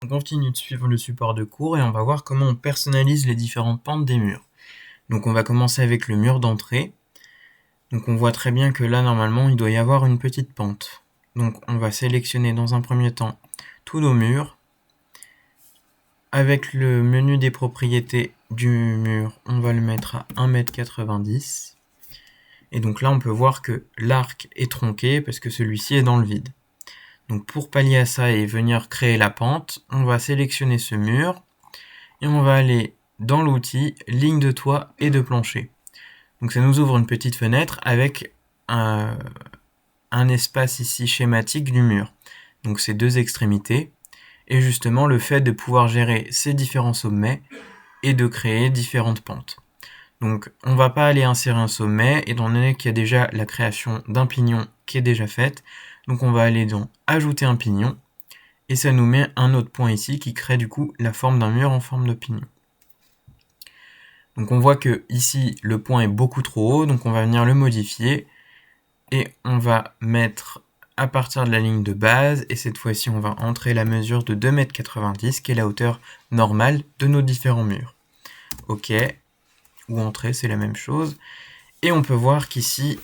continue de suivre le support de cours et on va voir comment on personnalise les différentes pentes des murs. Donc on va commencer avec le mur d'entrée. Donc on voit très bien que là normalement il doit y avoir une petite pente. Donc on va sélectionner dans un premier temps tous nos murs. Avec le menu des propriétés du mur, on va le mettre à 1,90 m. Et donc là on peut voir que l'arc est tronqué parce que celui-ci est dans le vide. Donc pour pallier à ça et venir créer la pente, on va sélectionner ce mur et on va aller dans l'outil ligne de toit et de plancher. Donc ça nous ouvre une petite fenêtre avec un espace ici schématique du mur. Donc ces deux extrémités et justement le fait de pouvoir gérer ces différents sommets et de créer différentes pentes. Donc on ne va pas aller insérer un sommet étant donné qu'il y a déjà la création d'un pignon qui est déjà faite. Donc on va aller dans ajouter un pignon et ça nous met un autre point ici qui crée du coup la forme d'un mur en forme de pignon. Donc on voit que ici le point est beaucoup trop haut, donc on va venir le modifier et on va mettre à partir de la ligne de base et cette fois-ci on va entrer la mesure de 2,90 m qui est la hauteur normale de nos différents murs. Ok, ou entrer c'est la même chose et on peut voir qu'ici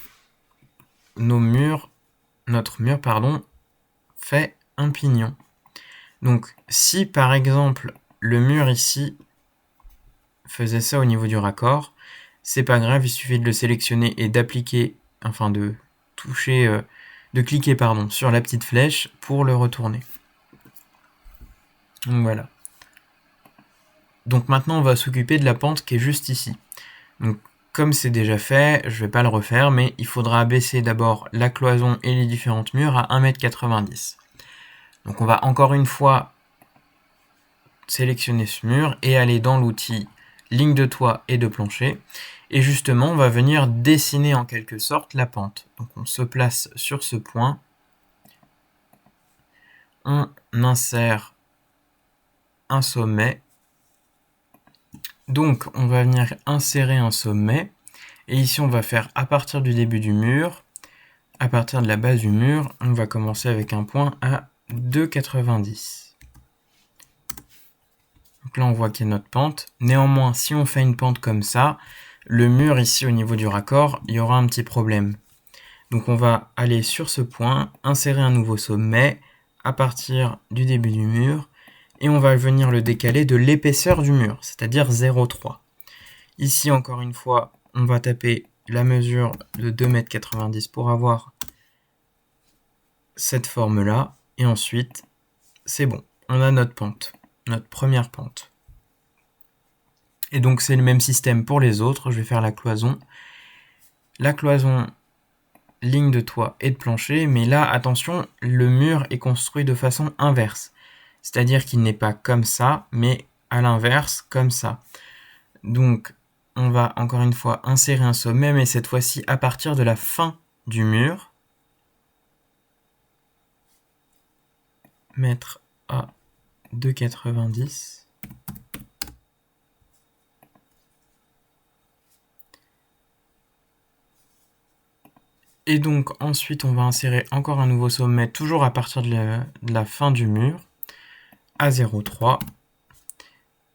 notre mur fait un pignon. Donc si par exemple le mur ici faisait ça au niveau du raccord, c'est pas grave, il suffit de le sélectionner et d'appliquer, enfin de toucher, de cliquer sur la petite flèche pour le retourner. Donc voilà. Donc maintenant on va s'occuper de la pente qui est juste ici. Donc comme c'est déjà fait, je vais pas le refaire, mais il faudra abaisser d'abord la cloison et les différentes murs à 1,90 m. Donc on va encore une fois sélectionner ce mur et aller dans l'outil ligne de toit et de plancher. Et justement, on va venir dessiner en quelque sorte la pente. Donc on se place sur ce point. On insère un sommet. Donc on va venir insérer un sommet. Et ici, on va faire à partir du début du mur, à partir de la base du mur, on va commencer avec un point à 2,90. Donc là, on voit qu'il y a notre pente. Néanmoins, si on fait une pente comme ça, le mur ici au niveau du raccord, il y aura un petit problème. Donc on va aller sur ce point, insérer un nouveau sommet à partir du début du mur, et on va venir le décaler de l'épaisseur du mur, c'est-à-dire 0,3. Ici, encore une fois, on va taper la mesure de 2,90 m pour avoir cette forme-là. Et ensuite, c'est bon. On a notre pente, notre première pente. Et donc, c'est le même système pour les autres. Je vais faire la cloison. La cloison, ligne de toit et de plancher. Mais là, attention, le mur est construit de façon inverse. C'est-à-dire qu'il n'est pas comme ça, mais à l'inverse, comme ça. Donc, on va encore une fois insérer un sommet, mais cette fois-ci à partir de la fin du mur. Mettre à 2,90. Et donc ensuite on va insérer encore un nouveau sommet, toujours à partir de la fin du mur, à 0,3.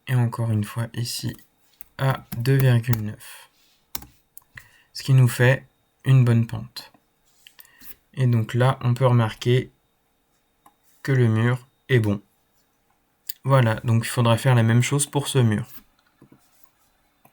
Et encore une fois ici à 2,9. Ce qui nous fait une bonne pente. Et donc là, on peut remarquer que le mur est bon. Voilà, donc il faudra faire la même chose pour ce mur.